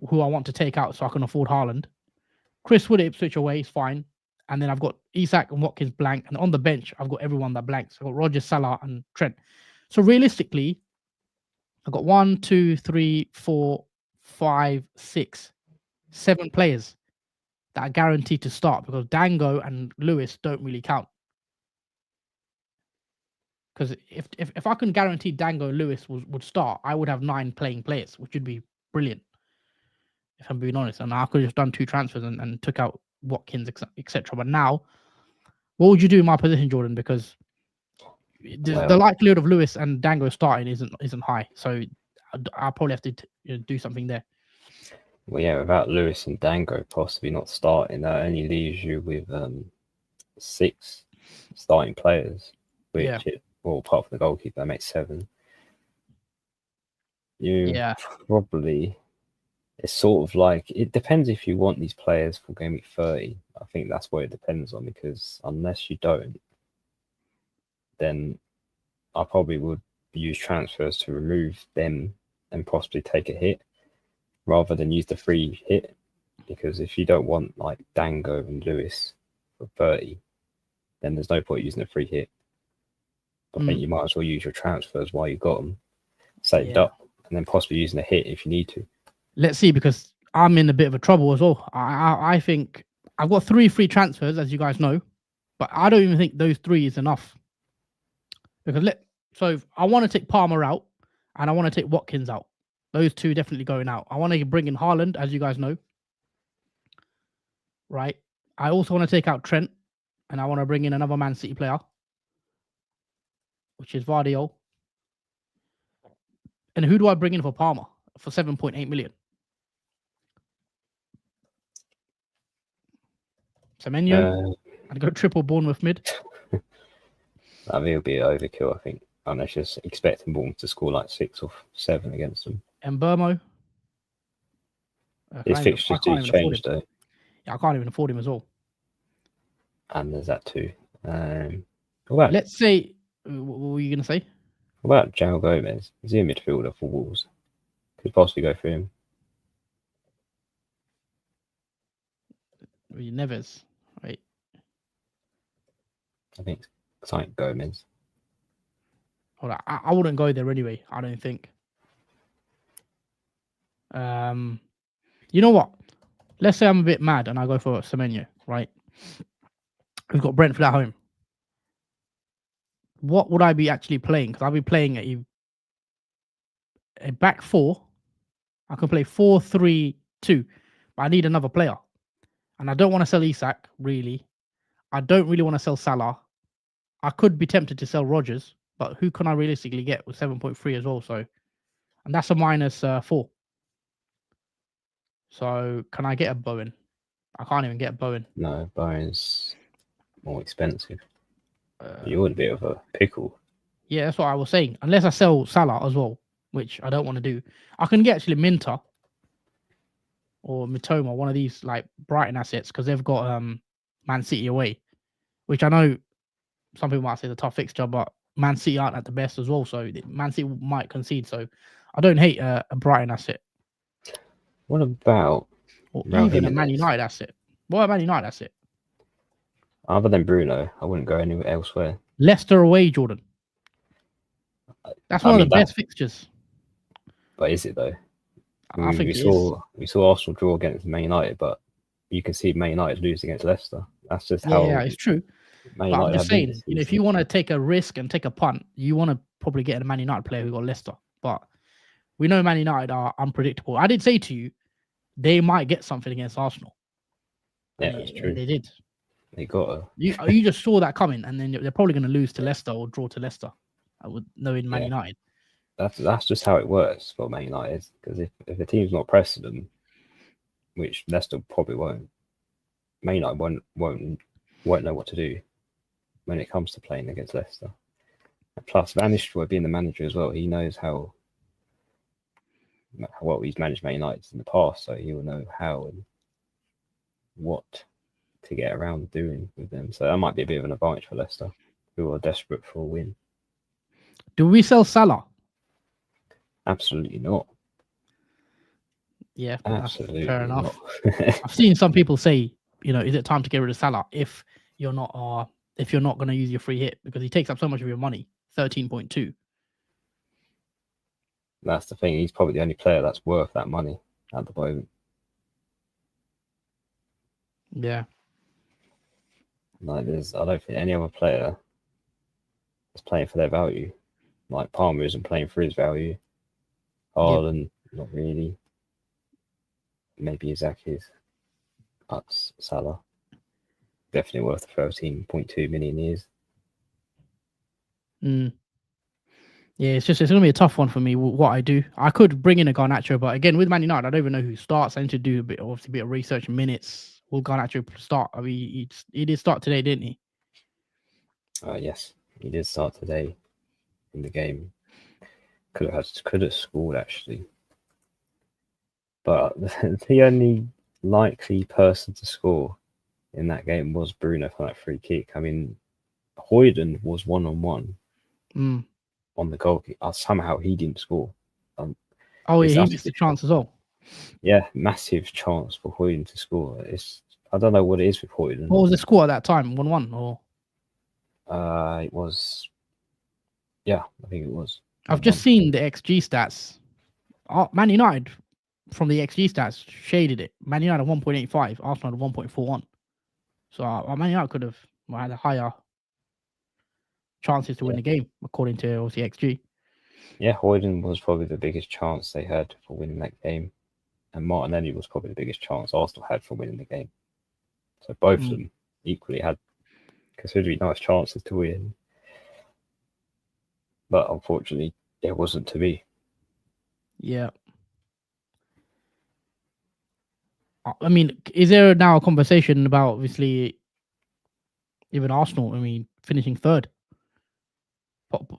who I want to take out so I can afford Haaland. Chris Wood at Ipswich away is fine. And then I've got Isak and Watkins blank. And on the bench, I've got everyone that blanks. I've got Roger, Salah, and Trent. So realistically, I've got 1, 2, 3, 4, 5, 6, 7 players that are guaranteed to start because Dango and Lewis don't really count. Because if I can guarantee Dango and Lewis would start, I would have 9 playing players, which would be brilliant. If I'm being honest, and I could have just done 2 transfers and took out Watkins, etc. But now, what would you do in my position, Jordan? Because the likelihood of Lewis and Dango starting isn't high, so I'll probably have to do something there. Well, yeah, without Lewis and Dango possibly not starting, that only leaves you with 6 starting players, which apart from the goalkeeper, that makes 7. Probably. It's sort of like, it depends if you want these players for game week 30. I think that's what it depends on, because unless you don't, then I probably would use transfers to remove them and possibly take a hit rather than use the free hit. Because if you don't want like Dango and Lewis for 30, then there's no point using a free hit. I think you might as well use your transfers while you got them saved up, and then possibly using a hit if you need to. Let's see, because I'm in a bit of a trouble as well. I think I've got 3 free transfers, as you guys know, but I don't even think those 3 is enough. Because so I want to take Palmer out, and I want to take Watkins out. Those 2 definitely going out. I want to bring in Haaland, as you guys know. Right. I also want to take out Trent, and I want to bring in another Man City player, which is Vardiol. And who do I bring in for Palmer for 7.8 million? Semenyo. I'd go triple Bournemouth mid. I think it'll be an overkill, I think. Unless just expecting Bournemouth to score like 6 or 7 against them. And Burmo. His fixtures do change, though. Yeah, I can't even afford him as well. And there's that too. Let's say, what were you going to say? What about João Gomez? Is he a midfielder for Wolves? Could possibly go for him. Neves, right? I think it's like Gomez. Hold on, I wouldn't go there anyway. I don't think. You know what? Let's say I'm a bit mad and I go for Semenyo, right? We've got Brentford at home. What would I be actually playing? Because I'll be playing a back 4. I can play 4-3-2, but I need another player. And I don't want to sell Isak, really. I don't really want to sell Salah. I could be tempted to sell Rodgers, but who can I realistically get with 7.3 as well? So, and that's a -4. So, can I get a Bowen? I can't even get a Bowen. No, Bowen's more expensive. You're in a bit of a pickle. Yeah, that's what I was saying. Unless I sell Salah as well, which I don't want to do. I can get actually Minter or Mitoma, one of these like Brighton assets, because they've got Man City away, which I know some people might say the tough fixture, but Man City aren't at the best as well, so Man City might concede. So I don't hate a Brighton asset. What about or even a Man United asset? What a Man United asset? Other than Bruno, I wouldn't go anywhere elsewhere. Leicester away, Jordan. That's one of the best fixtures. But is it though? I think we saw Arsenal draw against Man United, but you can see Man United lose against Leicester. That's just how. Yeah, it's true. But I'm just saying, if you want to take a risk and take a punt, you want to probably get a Man United player who got Leicester. But we know Man United are unpredictable. I did say to you, they might get something against Arsenal. Yeah, that's true. They did. They got you just saw that coming, and then they're probably going to lose to Leicester or draw to Leicester. I would know in Man United. That's just how it works for Man United. Because if a team's not pressing them, which Leicester probably won't, Man United won't know what to do when it comes to playing against Leicester. And plus, Van Nistelrooy being the manager as well, he knows how well he's managed Man United in the past, so he will know how and what to get around doing with them. So that might be a bit of an advantage for Leicester, who are desperate for a win. Do we sell Salah? Absolutely not. Yeah, absolutely fair enough. I've seen some people say, is it time to get rid of Salah if you're not going to use your free hit, because he takes up so much of your money, 13.2. That's the thing. He's probably the only player that's worth that money at the moment. Yeah. Like I don't think any other player is playing for their value. Like Palmer isn't playing for his value. Haaland, not really. Maybe Isaac is. That's Salah. Definitely worth 13.2 million years. Yeah, it's going to be a tough one for me. What I do, I could bring in a Garnacho, but again, with Man United, I don't even know who starts. I need to do a bit of research, minutes. Will Garnacho start? I mean, he did start today, didn't he? Yes, he did start today in the game. Could have scored actually, but the only likely person to score in that game was Bruno for that free kick. I mean, Højden was 1-on-1 on the goal kick. Somehow he didn't score. He missed the chance as well. Yeah, massive chance for Højden to score. I don't know what it is with Højden. What was the score at that time? 1-1 or? It was. Yeah, I think it was. I've just seen the XG stats. Man United, from the XG stats, shaded it. Man United 1.85, Arsenal 1.41. So Man United could have had a higher chances to win the game, according to obviously XG. Yeah, Højden was probably the biggest chance they had for winning that game. And Martinelli was probably the biggest chance Arsenal had for winning the game. So both of them equally had considerably nice chances to win. But unfortunately, it wasn't to be. Yeah. I mean, is there now a conversation about, obviously, even Arsenal, finishing third?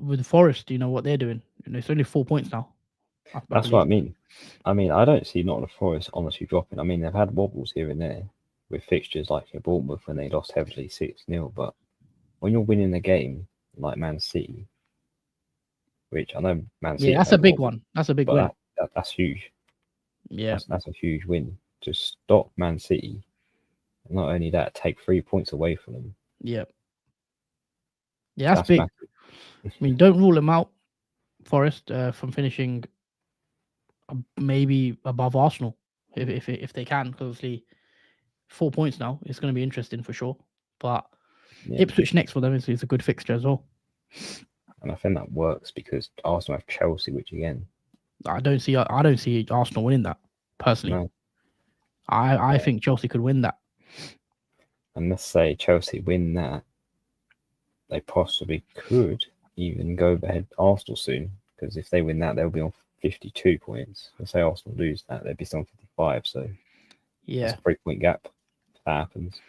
With Forest, what they're doing. It's only 4 points now. That's what I mean. I don't see Nottingham Forest honestly dropping. They've had wobbles here and there with fixtures like at Bournemouth when they lost heavily 6-0. But when you're winning the game like Man City, which I know Man City... Yeah, that's a big one. That's a big win. That's huge. Yeah. That's a huge win. To stop Man City. Not only that, take 3 points away from them. Yeah. Yeah, that's big. Massive. Don't rule them out, Forest, from finishing maybe above Arsenal if they can. Because obviously 4 points now. It's going to be interesting for sure. But Ipswich next for them is a good fixture as well. And I think that works because Arsenal have Chelsea, which again, I don't see Arsenal winning that personally. No. I think Chelsea could win that. And let's say Chelsea win that. they possibly could even go ahead Arsenal soon, because if they win that, they'll be on 52 points. Let's say Arsenal lose that, they'd be still on 55. So Yeah, that's a 3-point gap if that happens.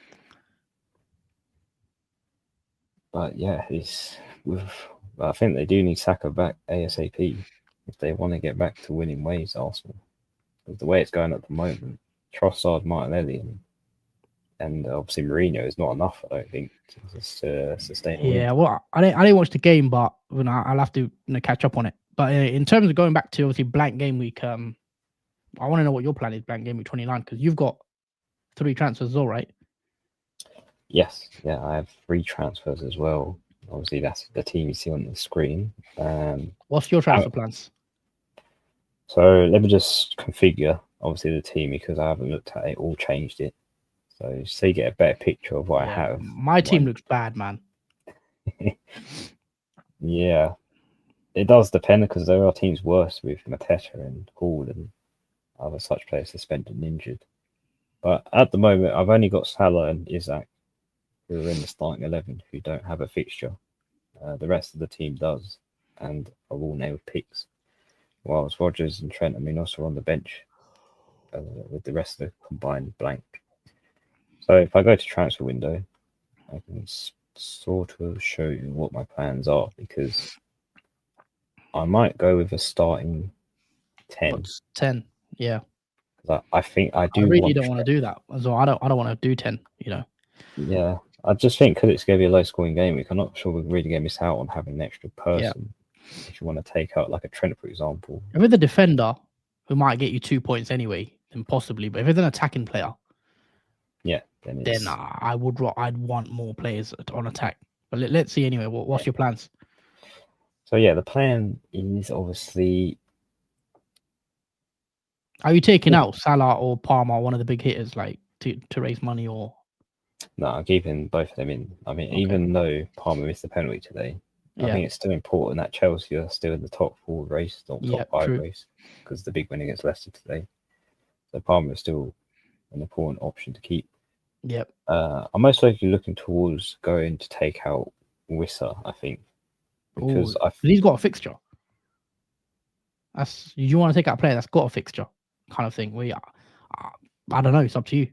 But yeah, I think they do need Saka back ASAP if they want to get back to winning ways, Arsenal. With the way it's going at the moment, Trossard, Martinelli, and obviously Mourinho is not enough, I don't think, to sustain a win. yeah. Well, I didn't watch the game, but I'll have to catch up on it. But in terms of going back to obviously blank game week, I want to know what your plan is, blank game week 29, because you've got 3 transfers as well, right? Yes, yeah, I have 3 transfers as well. Obviously, that's the team you see on the screen. What's your transfer plans? So let me just configure, obviously, the team because I haven't looked at it or changed it. So you get a better picture of what I have. My team looks bad, man. Yeah, it does depend because there are teams worse with Mateta and Hall and other such players suspended and injured. But at the moment, I've only got Salah and Isaac who are in the starting 11 who don't have a fixture. The rest of the team does, and are all nailed picks. Whilst Rodgers and Trent, also are on the bench with the rest of the combined blank. So if I go to transfer window, I can sort of show you what my plans are, because I might go with a starting 10. What's 10? Yeah. I think I do. I really don't want to do that. So I don't want to do 10. Yeah, I just think because it's going to be a low-scoring game week, I'm not sure we're really going to miss out on having an extra person. Yeah. If you want to take out like a Trent, for example, if it's a defender who might get you 2 points anyway, then possibly. But if it's an attacking player, yeah, then I'd want more players on attack. But let's see anyway. What's your plans? So yeah, the plan is obviously. Are you taking out Salah or Palmer, one of the big hitters, like to raise money, or? No, I'm keeping both of them in. I mean, even though Palmer missed the penalty today, I think it's still important that Chelsea are still in the top 4 race, or top 5 race, because the big win against Leicester today. So Palmer is still an important option to keep. Yep. I'm most likely looking towards going to take out Wissa, I think, because he's got a fixture. You want to take out a player that's got a fixture, kind of thing. I don't know. It's up to you.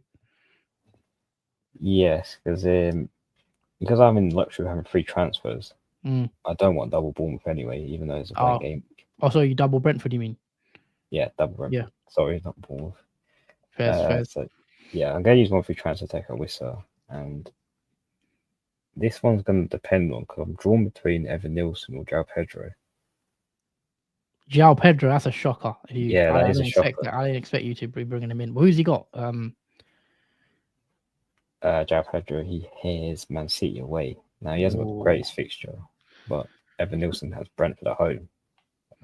Yes, because I'm in luxury of having 3 transfers. I don't want double Bournemouth anyway, even though it's a blank game. Oh, so you double Brentford, you mean? Yeah, double Brentford. Yeah. Sorry, not Bournemouth. Fair. So, yeah, I'm going to use one free transfer to take out Wissa, and this one's going to depend on, because I'm drawn between Evan Nilsson or João Pedro. João Pedro, that's a shocker. That is a shocker. I didn't expect you to be bringing him in. But who's he got? João Pedro, he has Man City away. Now, he hasn't got the greatest fixture, but Evan Nilsson has Brentford at home.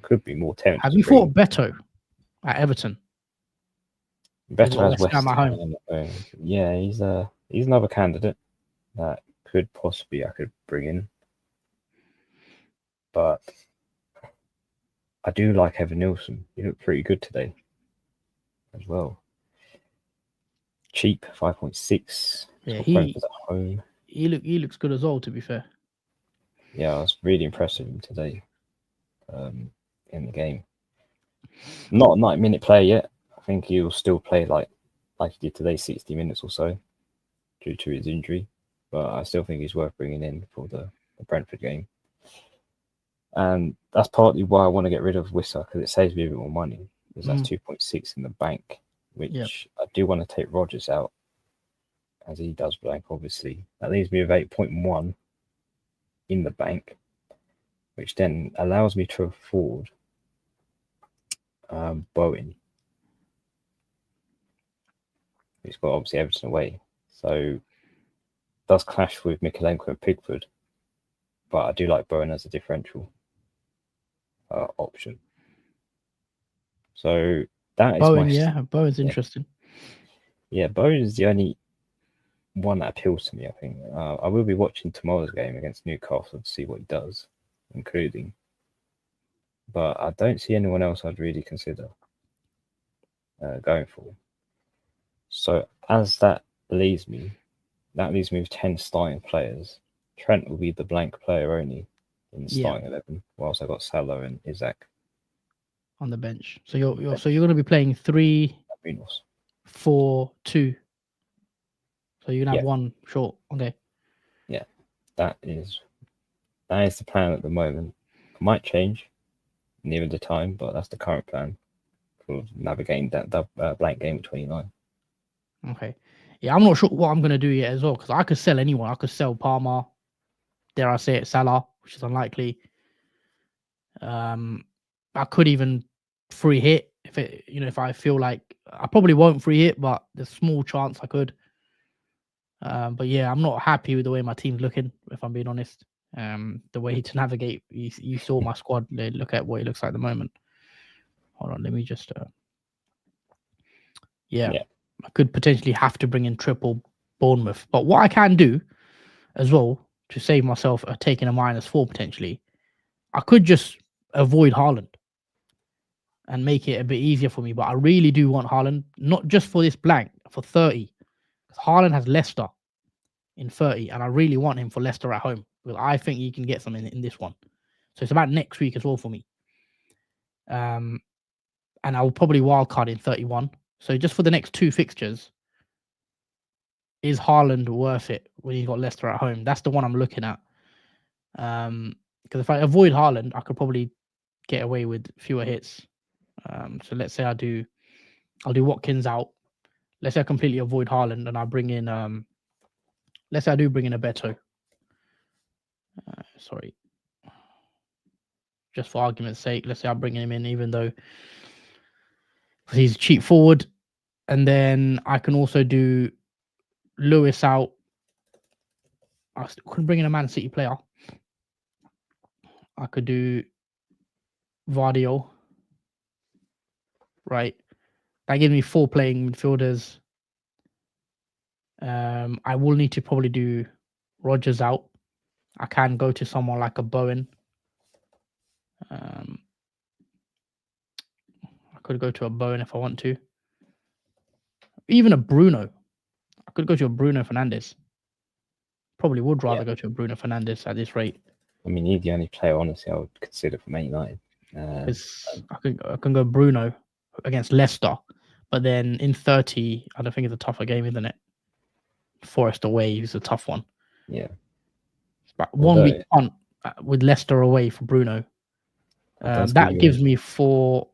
Could be more tempting. Have you thought Beto at Everton? Beto has West Ham at home. Yeah, he's another candidate that I could bring in. But I do like Evan Nilsson. He looked pretty good today as well. Cheap, 5.6. Yeah, Brentford at home. He looks good as well, to be fair. Yeah, I was really impressed with him today in the game. Not a 90-minute player yet. I think he'll still play like he did today, 60 minutes or so, due to his injury. But I still think he's worth bringing in for the Brentford game. And that's partly why I want to get rid of Wissa, because it saves me a bit more money. Because that's 2.6 in the bank, which I do want to take Rodgers out, as he does blank, obviously. That leaves me with 8.1 in the bank, which then allows me to afford Bowen. He's got obviously Everton away, so does clash with Mikalenko and Pickford, but I do like Bowen as a differential option. So that is Bowen. Bowen's interesting. Yeah, Bowen is the only one that appeals to me. I think I will be watching tomorrow's game against Newcastle to see what he does, including. But I don't see anyone else I'd really consider going for. So as that leaves me with 10 starting players. Trent will be the blank player only in the starting 11, whilst I got Salah and Isaac on the bench. So you're going to be playing 3-4-2. So you can have one short. Okay. Yeah, that is the plan at the moment. It might change near the time, but that's the current plan for navigating that blank game at 29. Okay. Yeah, I'm not sure what I'm going to do yet as well, because I could sell anyone. I could sell Palmer. Dare I say it, Salah, which is unlikely. I could even free hit if I feel like I probably won't free hit, but there's small chance I could. But yeah, I'm not happy with the way my team's looking, if I'm being honest. The way to navigate, you saw my squad. Look at what it looks like at the moment. Hold on, let me just. Yeah, I could potentially have to bring in triple Bournemouth, but what I can do as well to save myself taking a -4 potentially, I could just avoid Haaland and make it a bit easier for me. But I really do want Haaland, not just for this blank, for 30. Because Haaland has Leicester in 30, and I really want him for Leicester at home, because I think he can get something in this one. So it's about next week as well for me. And I'll probably wildcard in 31. So just for the next 2 fixtures, is Haaland worth it when he's got Leicester at home? That's the one I'm looking at. Because if I avoid Haaland, I could probably get away with fewer hits. So let's say I'll do Watkins out. Let's say I completely avoid Haaland and I bring in let's say I do bring in a Beto. Sorry. Just for argument's sake, let's say I bring him in even though he's cheap forward. And then I can also do Lewis out. I couldn't bring in a Man City player. I could do Vardio. Right. That gives me 4 playing midfielders. I will need to probably do Rodgers out. I can go to someone like a Bowen. I could go to a Bowen if I want to. Even a Bruno. I could go to a Bruno Fernandes. Probably would rather go to a Bruno Fernandes at this rate. I mean, he's the only player, honestly, I would consider for Man United. I can go Bruno against Leicester, but then in 30, I don't think it's a tougher game, isn't it? Forest away is a tough one. Yeah. But 1 week on with Leicester away for Bruno. That gives me 4-4-2.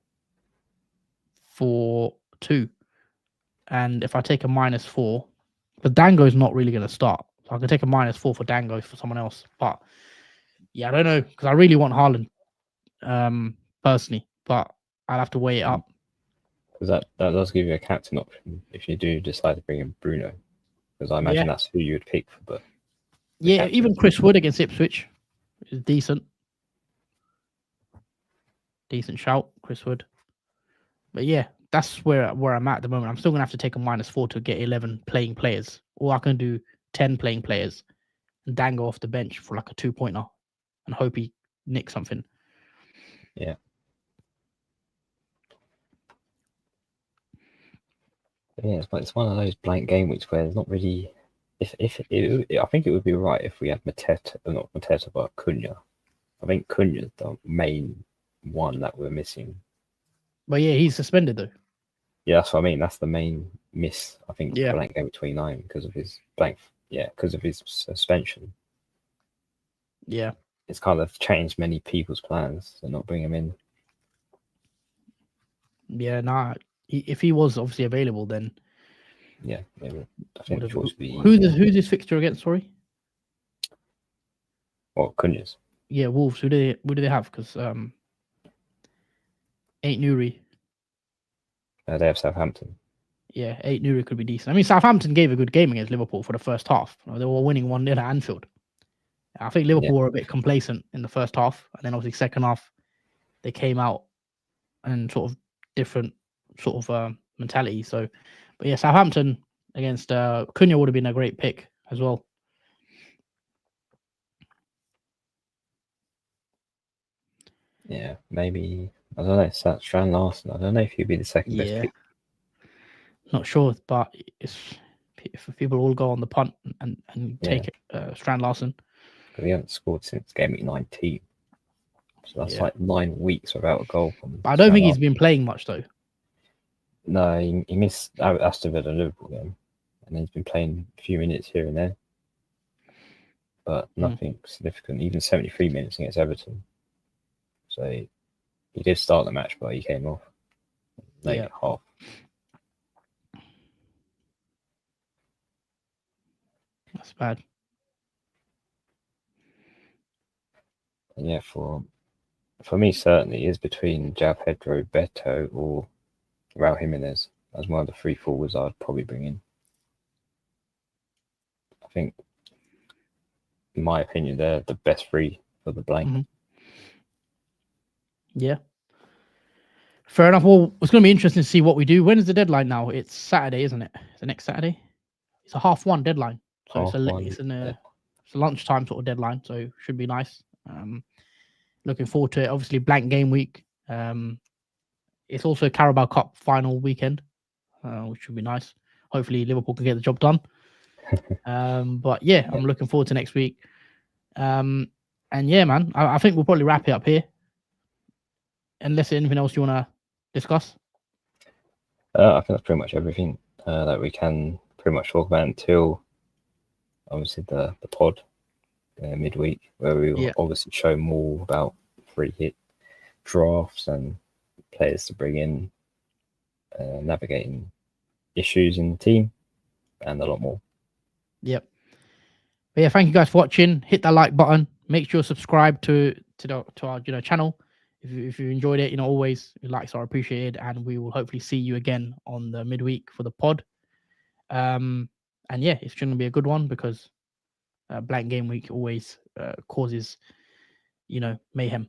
And if I take a -4, but Dango is not really going to start. So I can take a -4 for Dango for someone else. But yeah, I don't know, because I really want Haaland personally, but I'll have to weigh it up. Because that does give you a captain option if you do decide to bring in Bruno. Because I imagine that's who you would pick for the even Chris Wood against Ipswich is decent. Decent shout, Chris Wood. But yeah, that's where I'm at the moment. I'm still going to have to take a -4 to get 11 playing players. Or I can do 10 playing players and Dango off the bench for like a 2-pointer and hope he nicks something. Yeah. Yeah, it's one of those blank game weeks where there's not really. I think it would be right if we had not Mateta, but Cunha. I think Cunha's the main one that we're missing. But yeah, he's suspended though. Yeah, that's what I mean. That's the main miss. I think blank game 29 because of his because of his suspension. Yeah, it's kind of changed many people's plans to not bring him in. Yeah, nah. If he was obviously available, then maybe. I think the choice would be who's this fixture against? Sorry. What, Cunha's? Yeah, Wolves. Who do they have? Because Ain't Nuri. They have Southampton. Yeah, Ain't Nuri could be decent. I mean, Southampton gave a good game against Liverpool for the first half. They were winning 1-0 at Anfield. I think Liverpool were a bit complacent in the first half, and then obviously second half they came out and sort of different sort of mentality. So, but yeah, Southampton against Cunha would have been a great pick as well. Yeah, maybe, I don't know, Strand Larsen. I don't know if he'd be the second best pick. Not sure, but if people all go on the punt and take Strand Larsen. because he hasn't scored since game week 19. So that's Yeah. like 9 weeks without a goal. But I don't think he's been playing much though. No, he missed Aston Villa Liverpool game, and he's been playing a few minutes here and there, but nothing significant. Even 73 minutes against Everton. So he did start the match, but he came off late half. That's bad. And yeah, for me, certainly is between João Pedro, Beto, or Raul Jimenez as one of the 3 forwards I'd probably bring in. I think, in my opinion, they're the best 3 for the blank. Yeah. Fair enough. Well, it's going to be interesting to see what we do. When is the deadline now? It's Saturday, isn't it? It's the next Saturday. It's a 1:30 deadline. So it's a lunchtime sort of deadline. So should be nice. Looking forward to it. Obviously, blank game week. It's also a Carabao Cup final weekend, which should be nice. Hopefully, Liverpool can get the job done. But yeah, I'm looking forward to next week. And yeah, man, I think we'll probably wrap it up here. Unless there's anything else you want to discuss? I think that's pretty much everything that we can pretty much talk about until obviously the pod midweek, where we will obviously show more about free hit drafts and players to bring in, navigating issues in the team, and a lot more. Yep. But yeah, thank you guys for watching. Hit that like button. Make sure you subscribe to our channel. If you enjoyed it, always likes are appreciated, and we will hopefully see you again on the midweek for the pod. And yeah, it's going to be a good one because blank game week always causes, mayhem.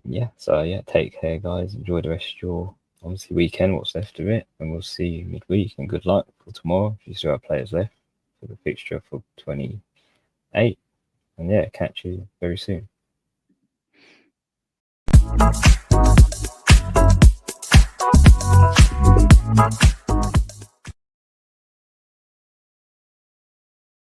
Yeah. So yeah, take care, guys. Enjoy the rest of your obviously weekend, what's left of it, and we'll see you midweek. And good luck for tomorrow if you still have players left for the fixture for 28. And yeah, catch you very soon.